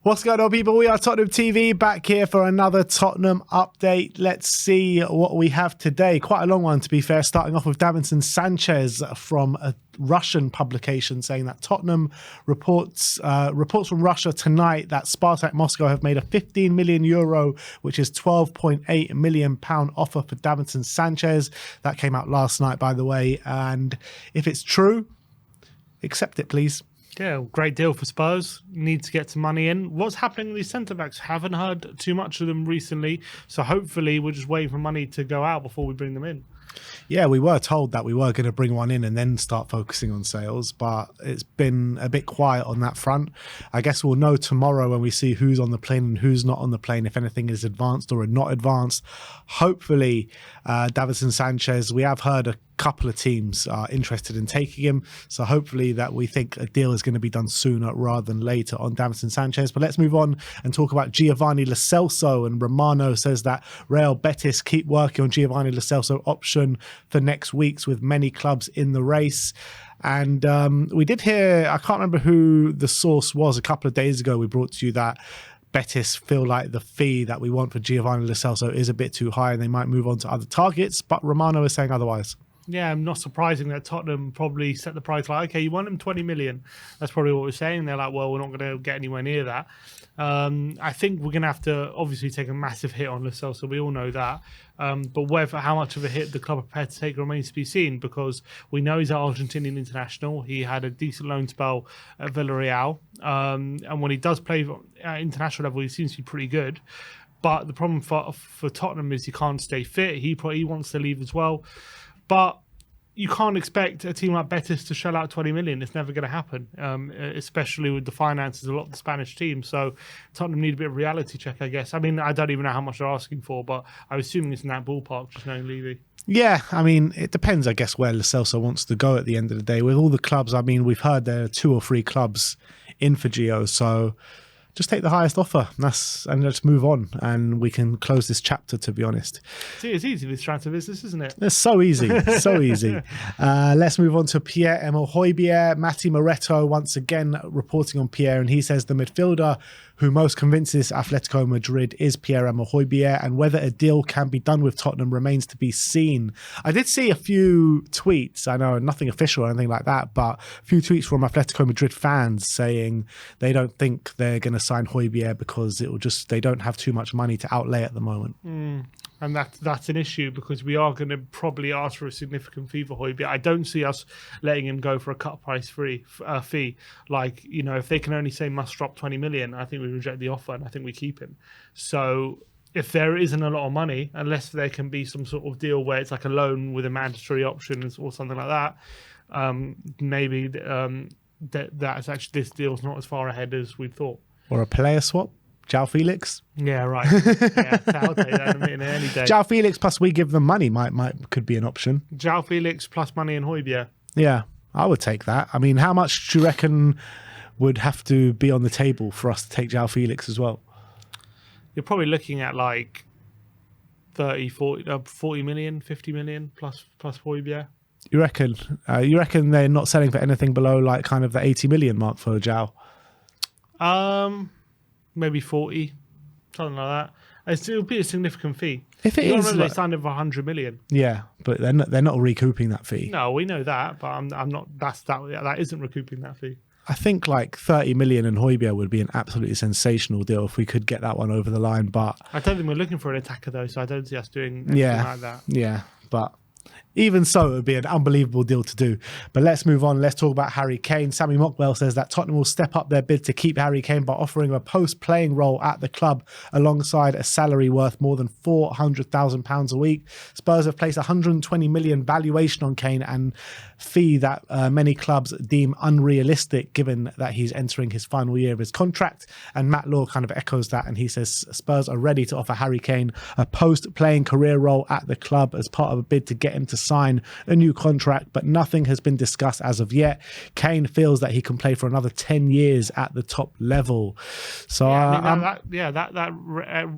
What's going on, people? We are Tottenham TV, back here for another Tottenham update. Let's see what we have today. Quite a long one, to be fair, starting off with Davinson Sanchez from a Russian publication saying that Tottenham reports from Russia tonight that Spartak Moscow have made a €15 million, which is £12.8 million offer for Davinson Sanchez. That came out last night, by the way. And if it's true, accept it, please. Yeah, great deal for Spurs. Need to get some money in. What's happening with these centre-backs? Haven't heard too much of them recently. So hopefully we're just waiting for money to go out before we bring them in. Yeah, we were told that we were going to bring one in and then start focusing on sales, but it's been a bit quiet on that front. I guess we'll know tomorrow when we see who's on the plane and who's not on the plane, if anything is advanced or not advanced. Hopefully, Davinson Sanchez, we have heard a couple of teams are interested in taking him, so hopefully that we think a deal is going to be done sooner rather than later on Davinson Sanchez. But let's move on and talk about Giovanni Lo Celso. And Romano says that Real Betis keep working on Giovanni Lo Celso option for next week's, with many clubs in the race. And we did hear, I can't remember who the source was, a couple of days ago we brought to you that Betis feel like the fee that we want for Giovanni Lo Celso is a bit too high and they might move on to other targets, but Romano is saying otherwise. Yeah, not surprising that Tottenham probably set the price like, okay, you want him 20 million. That's probably what we're saying. They're like, well, we're not going to get anywhere near that. I think we're going to have to obviously take a massive hit on Lo Celso. We all know that. But how much of a hit the club are prepared to take remains to be seen, because we know he's an Argentinian international. He had a decent loan spell at Villarreal. And when he does play at international level, he seems to be pretty good. But the problem for Tottenham is he can't stay fit. He wants to leave as well. But you can't expect a team like Betis to shell out 20 million. It's never going to happen, especially with the finances of a lot of the Spanish teams. So Tottenham need a bit of reality check, I guess. I mean, I don't even know how much they're asking for, but I'm assuming it's in that ballpark, just knowing Levy. Yeah, I mean, it depends, I guess, where Lo Celso wants to go at the end of the day. With all the clubs, I mean, we've heard there are 2 or 3 clubs in for Gio, so just take the highest offer and let's move on and we can close this chapter, to be honest. See, it's easy, this transfer business, isn't it? It's so easy, so easy. Let's move on to Pierre-Emile Højbjerg. Matti Moretto once again reporting on Pierre, and he says the midfielder who most convinces Atletico Madrid is Pierre-Emile Højbjerg, and whether a deal can be done with Tottenham remains to be seen. I did see a few tweets, I know nothing official or anything like that, but a few tweets from Atletico Madrid fans saying they don't think they're going to sign Højbjerg because they don't have too much money to outlay at the moment. And that's an issue, because we are going to probably ask for a significant fee for Højbjerg. I don't see us letting him go for a cut price fee. Like, you know, if they can only say must drop 20 million, I think we reject the offer and I think we keep him. So if there isn't a lot of money, unless there can be some sort of deal where it's like a loan with a mandatory option or something like that, maybe that's actually, this deal's not as far ahead as we thought. Or a player swap. João Felix. Yeah, right. Yeah, I'll take that in any day. João Felix plus we give them money could be an option. João Felix plus money and Højbjerg. Yeah, I would take that. I mean, how much do you reckon would have to be on the table for us to take João Felix as well? You're probably looking at like 40 million, 50 million plus Højbjerg. You reckon? You reckon they're not selling for anything below like kind of the 80 million mark for João? Maybe 40, something like that. It'll be a significant fee. If it is, remember they signed him for 100 million. Yeah, but they're not recouping that fee. No, we know that, but I'm not. That isn't recouping that fee. I think like 30 million in Højbjerg would be an absolutely sensational deal if we could get that one over the line. But I don't think we're looking for an attacker though, so I don't see us doing anything like that. Yeah, but even so, it would be an unbelievable deal to do. But let's move on. Let's talk about Harry Kane. Sammy Mockwell says that Tottenham will step up their bid to keep Harry Kane by offering him a post-playing role at the club alongside a salary worth more than £400,000 a week. Spurs have placed £120 million valuation on Kane, and fee that many clubs deem unrealistic given that he's entering his final year of his contract. And Matt Law kind of echoes that, and he says Spurs are ready to offer Harry Kane a post-playing career role at the club as part of a bid to get him to sign a new contract, but nothing has been discussed as of yet. Kane feels that he can play for another 10 years at the top level. So that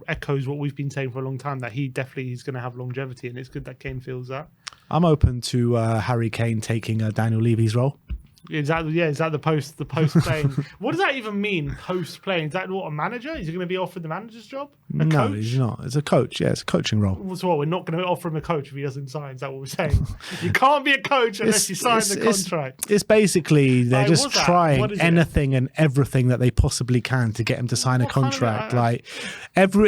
echoes what we've been saying for a long time, that he definitely is going to have longevity, and it's good that Kane feels that. I'm open to Harry Kane taking Daniel Levy's role. Is that the post playing? What does that even mean? Post playing? Is that what a manager? Is he going to be offered the manager's job? No, he's not. It's a coach. Yeah, it's a coaching role. So what, we're not going to offer him a coach if he doesn't sign. Is that what we're saying? You can't be a coach unless you sign the contract. It's basically they're just trying anything and everything that they possibly can to get him to sign a contract.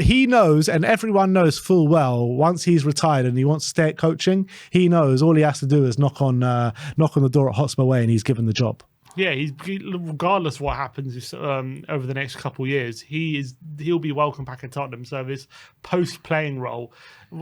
He knows, and everyone knows full well, once he's retired and he wants to stay at coaching, he knows all he has to do is knock on the door at Hotspur Way, and he's given the job. Yeah, regardless what happens over the next couple of years, he'll be welcome back at Tottenham. So this post-playing role,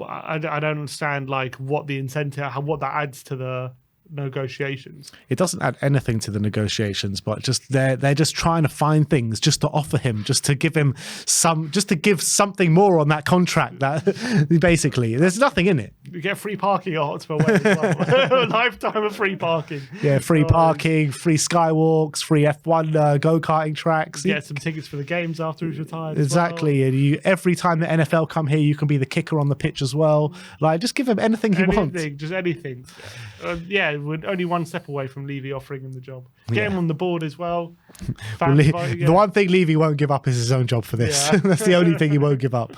I don't understand what the incentive, what that adds to the negotiations. It doesn't add anything to the negotiations, but just they're just trying to find things just to offer him, just to give something more on that contract. That basically there's nothing in it. You get free parking at Hotspur Way as well. A lifetime of free parking. Yeah, free parking, free skywalks, free F1 go-karting tracks. Get some tickets for the games after he's retired. Exactly, and every time the NFL come here, you can be the kicker on the pitch as well. Just give him anything he wants. Just anything. We're only one step away from Levy offering him the job. Get him on the board as well. The one thing Levy won't give up is his own job for this. Yeah. That's the only thing he won't give up.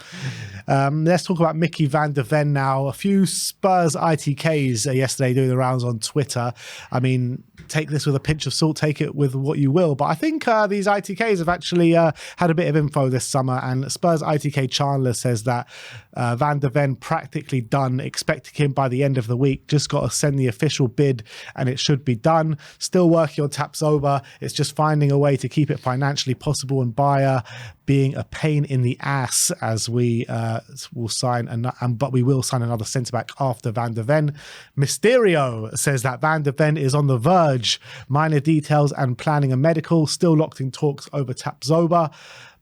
Let's talk about Mickey van der Ven now. A few Spurs ITKs yesterday doing the rounds on Twitter. I mean, take this with a pinch of salt, take it with what you will. But I think these ITKs have actually had a bit of info this summer. And Spurs ITK Chandler says that Van der Ven practically done, expecting him by the end of the week. Just got to send the official bid and it should be done. Still working on Tapsoba. It's just finding a way to keep it financially possible, and Bayer being a pain in the ass, as we will sign, but we will sign another centre-back after Van der Ven. Mysterio says that Van der Ven is on the verge. Minor details and planning a medical. Still locked in talks over Tapsoba.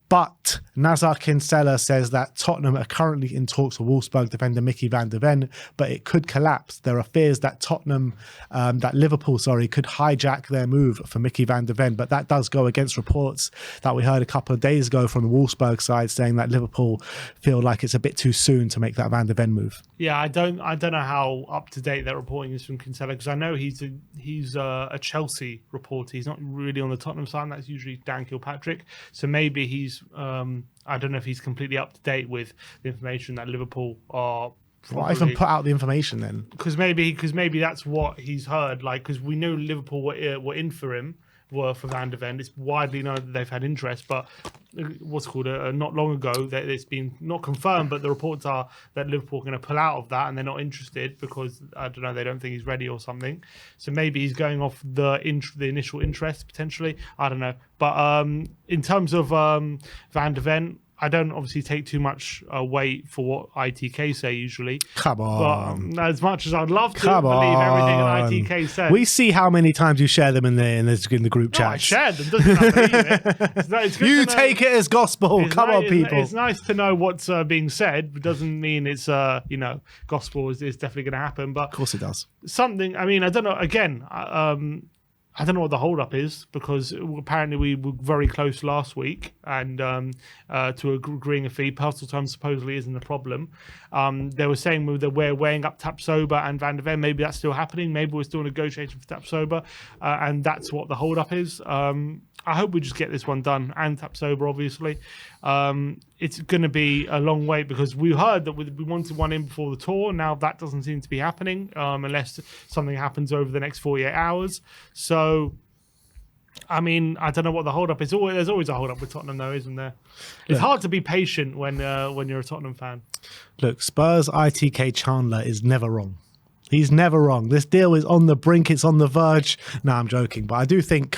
But Nazar Kinsella says that Tottenham are currently in talks with Wolfsburg defender Mickey van der Ven, but it could collapse. There are fears that Liverpool could hijack their move for Mickey van der Ven, but that does go against reports that we heard a couple of days ago from the Wolfsburg side saying that Liverpool feel like it's a bit too soon to make that van der Ven move. Yeah, I don't know how up to date that reporting is from Kinsella, because I know he's a Chelsea reporter. He's not really on the Tottenham side. That's usually Dan Kilpatrick. So maybe he's I don't know if he's completely up to date with the information that Liverpool are. Why even put out the information then? Because maybe that's what he's heard. Because we knew Liverpool were in for him. Were for Van der Ven. It's widely known that they've had interest, but not long ago that it's been not confirmed, but the reports are that Liverpool are going to pull out of that and they're not interested because I don't know, they don't think he's ready or something. So maybe he's going off the initial interest potentially. I don't know, but in terms of Van der Ven, I don't obviously take too much weight for what ITK say usually. Come on. But as much as I'd love to believe everything an ITK says. We see how many times you share them in the group chat. I shared them. Doesn't mean I believe it. You take it as gospel. Come on, people. It's nice to know what's being said, but doesn't mean it's, gospel is definitely going to happen. But of course it does. Something, I mean, I don't know. Again, I don't know what the hold-up is, because apparently we were very close last week and to agreeing a fee. Personal terms supposedly isn't the problem. They were saying that we're weighing up Tapsoba and Van der Ven. Maybe that's still happening. Maybe we're still negotiating for Tapsoba, and that's what the hold-up is. I hope we just get this one done, and Tapsoba, obviously. It's going to be a long wait, because we heard that we wanted one in before the tour. Now that doesn't seem to be happening unless something happens over the next 48 hours. So, I mean, I don't know what the hold-up is. There's always a hold-up with Tottenham, though, isn't there? It's hard to be patient when you're a Tottenham fan. Look, Spurs ITK Chandler is never wrong. He's never wrong. This deal is on the brink. It's on the verge. No, I'm joking. But I do think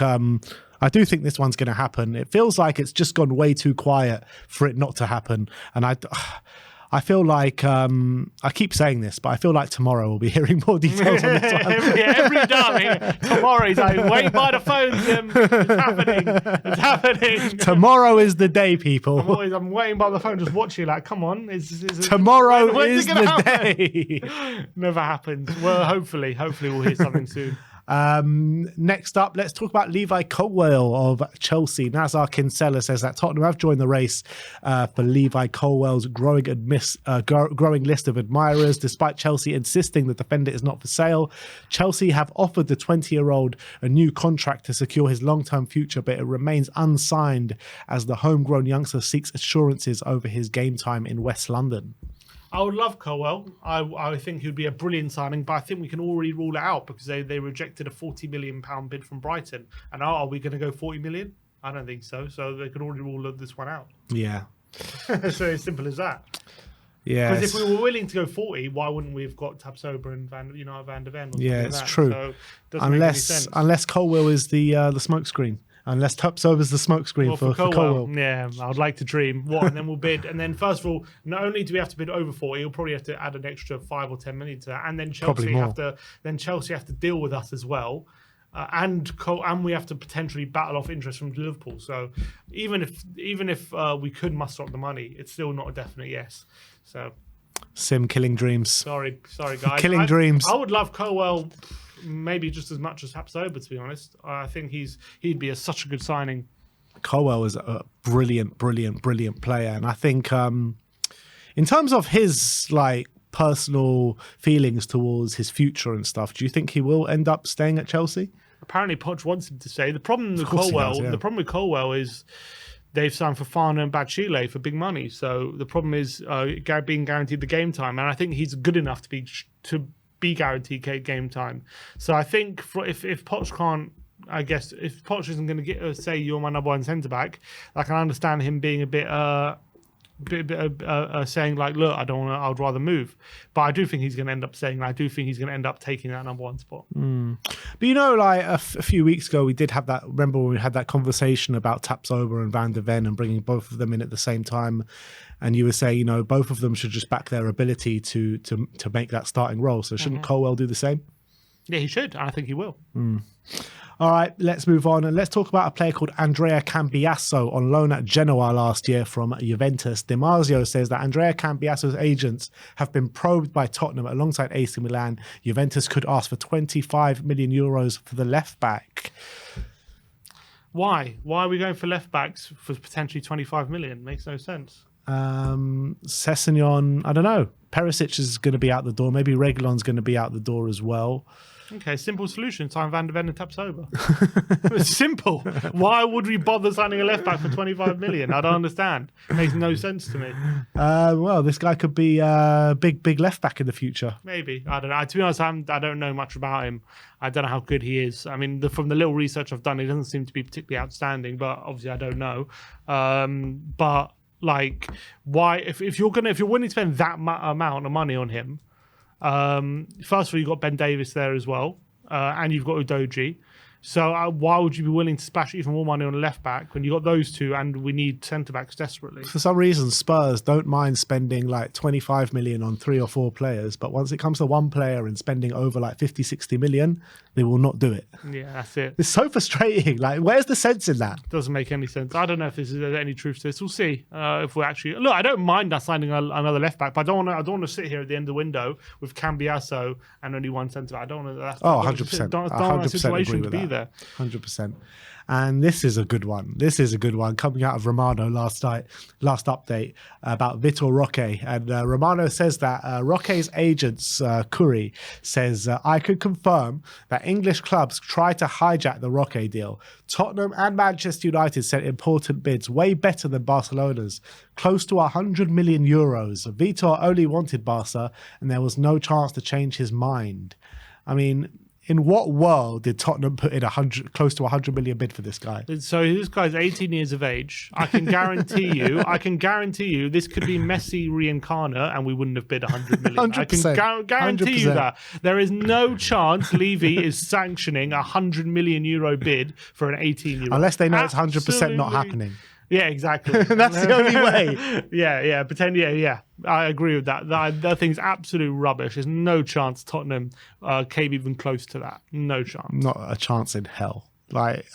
this one's going to happen. It feels like it's just gone way too quiet for it not to happen. And I feel like, I keep saying this, but I feel like tomorrow we'll be hearing more details on this one. every day, tomorrow he's like, wait by the phone, Tim. It's happening. Tomorrow is the day, people. I'm waiting by the phone, just watching, like, come on. Tomorrow is the day. Never happens. Well, hopefully we'll hear something soon. Next up, let's talk about Levi Colwill of Chelsea. Nazar Kinsella says that Tottenham have joined the race for Levi Colwill's growing list of admirers. Despite Chelsea insisting the defender is not for sale, Chelsea have offered the 20-year-old a new contract to secure his long-term future, but it remains unsigned as the homegrown youngster seeks assurances over his game time in West London. I would love Colwill. I think he would be a brilliant signing, but I think we can already rule it out because they rejected a £40 million bid from Brighton. And are we going to go 40 million? I don't think so. So they could already rule this one out. Yeah. So as simple as that. Yeah. Because if we were willing to go 40, why wouldn't we have got Tapsoba and Van der Ven? Yeah, it's true. So it doesn't make any sense. Unless Colwill is the smokescreen. Unless Tapsoba's the smokescreen for Colwill. Yeah, I would like to dream. And then we'll bid. And then first of all, not only do we have to bid over 40, you'll probably have to add an extra 5 or 10 million to that. And then Chelsea have to deal with us as well. And we have to potentially battle off interest from Liverpool. So even if we could muster up the money, it's still not a definite yes. So Sim killing dreams. Sorry, guys. Killing dreams. I would love Colwill maybe just as much as Tapsoba, to be honest. I think he'd be such a good signing. Colwill is a brilliant player, and I think in terms of his personal feelings towards his future and stuff, do you think he will end up staying at Chelsea? Apparently, Poch wants him to stay. The problem with Colwill is they've signed for Fana and Bachile for big money. So the problem is being guaranteed the game time, and I think he's good enough to be guaranteed game time. So I think if Poch can't, I guess if Poch isn't going to say you're my number one centre back, I can understand him being a bit saying look, I don't want to, I'd rather move. But I do think he's going to end up saying, I do think he's going to end up taking that number one spot. But a few weeks ago we did have that. Remember when we had that conversation about Tapsoba and Van der Ven and bringing both of them in at the same time, and you were saying both of them should just back their ability to make that starting role. So shouldn't Colwill do the same? Yeah, he should. I think he will. All right, let's move on and let's talk about a player called Andrea Cambiasso on loan at Genoa last year from Juventus. Dimarzio says that Andrea Cambiasso's agents have been probed by Tottenham alongside AC Milan. Juventus could ask for 25 million euros for the left back. Why? Why are we going for left backs for potentially 25 million? Makes no sense. Sessegnon, I don't know. Perisic is going to be out the door. Maybe Reguilon's going to be out the door as well. Okay, simple solution. Sign Van der Ven and Tapsoba. It's simple. Why would we bother signing a left back for 25 million? I don't understand. It makes no sense to me. Well, this guy could be a big left back in the future. Maybe. I don't know. To be honest, I don't know much about him. I don't know how good he is. I mean, from the little research I've done, he doesn't seem to be particularly outstanding, but obviously I don't know. But why? If you're willing to spend that amount of money on him, first of all, you've got Ben Davis there as well, and you've got Udogie. So why would you be willing to splash even more money on a left back when you got those two and we need centre backs desperately? For some reason, Spurs don't mind spending 25 million on 3 or 4 players, but once it comes to one player and spending over 50, 60 million, they will not do it. Yeah, that's it. It's so frustrating. Where's the sense in that? Doesn't make any sense. I don't know if there's any truth to this. We'll see if we're actually... Look, I don't mind us signing another left back, but I don't want to sit here at the end of the window with Cambiasso and only one centre back. I don't want to... 100%. Don't want a situation to be there. 100%. And this is a good one. Coming out of Romano last update about Vitor Roque. And Romano says that Roque's agents, Curry, says, I could confirm that English clubs try to hijack the Roque deal. Tottenham and Manchester United sent important bids, way better than Barcelona's, close to 100 million euros. Vitor only wanted Barca, and there was no chance to change his mind. I mean... in what world did Tottenham put in close to 100 million bid for this guy? So this guy's 18 years of age. I can guarantee you this could be Messi reincarnate and we wouldn't have bid 100 million. 100%, I can guarantee you that. There is no chance Levy is sanctioning a 100 million euro bid for an 18-year-old. Unless they know it's 100% not happening. Yeah, exactly. That's the only way. Yeah. Pretend. Yeah. I agree with that. That thing's absolute rubbish. There's no chance Tottenham came even close to that. No chance. Not a chance in hell. Like,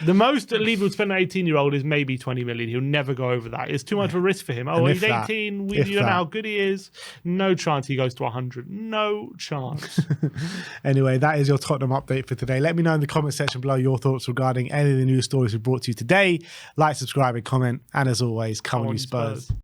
the most that Levy would spend on an 18-year-old is maybe 20 million. He'll never go over that. It's too much of a risk for him. Oh, he's 18. You don't know how good he is. No chance he goes to 100. No chance. Anyway, that is your Tottenham update for today. Let me know in the comment section below your thoughts regarding any of the news stories we brought to you today. Like, subscribe, and comment. And as always, come on, you Spurs.